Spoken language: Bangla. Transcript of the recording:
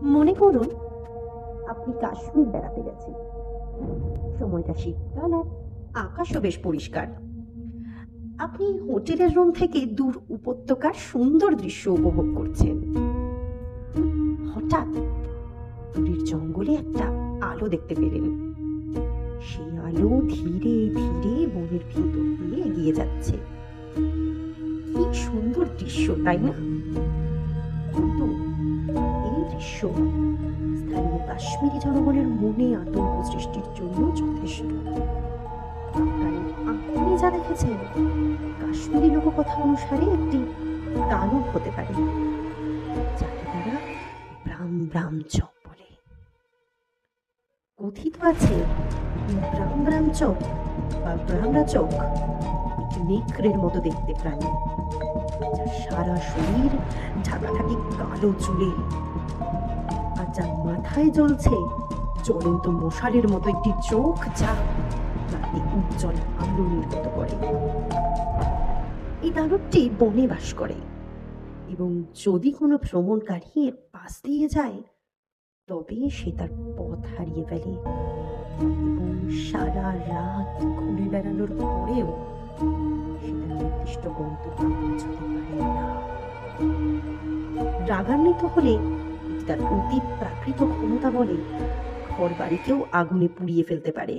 মনে করুন আপনি কাশ্মীর বেড়াতে গেছেন। সময়টা শীতকাল আর আকাশও বেশ পরিষ্কার। আপনি হোটেলের রুম থেকে দূর উপত্যকার সুন্দর দৃশ্য উপভোগ করছেন। হঠাৎ দূরের জঙ্গলে একটা আলো দেখতে পেলেন। সেই আলো ধীরে ধীরে বনের ভিতর দিয়ে এগিয়ে যাচ্ছে। কি সুন্দর দৃশ্য, তাই না? কিন্তু এই দৃশ্য স্থানীয় কাশ্মীরি জনগণের মনে আতঙ্ক সৃষ্টির জন্য যথেষ্ট। কারণ আপনি যা দেখেছেন কাশ্মীরি লোককথা অনুসারে একটি দানব হতে পারে, যাকে তারা ব্রাম ব্রাম চক বলে। কথিত আছে ব্রাম ব্রাম চক বা ব্রাহ্মা চক একটি নেকড়ের মতো দেখতে প্রাণী, যার সারা শরীর ঢাকা থাকে কালো চুলে, আর যার মাথায় জ্বলছে জ্বলন্ত মশালের মতো একটি চোখ, যা রাতে উজ্জ্বল আলো নির্গত করে। এই দানবটি বনে বাস করে এবং যদি কোনো ভ্রমণকারী এর পাশ দিয়ে যায় তবে সে তার পথ হারিয়ে ফেলে এবং সারা রাত ঘুরে বেড়ানোর পরেও সে তার নির্দিষ্ট গন্তব্যে পৌঁছতে পারে না। রাগান্বিত হলে এটি তার অতি প্রাকৃত ক্ষমতা বলে ঘর বাড়িকেও আগুনে পুড়িয়ে ফেলতে পারে।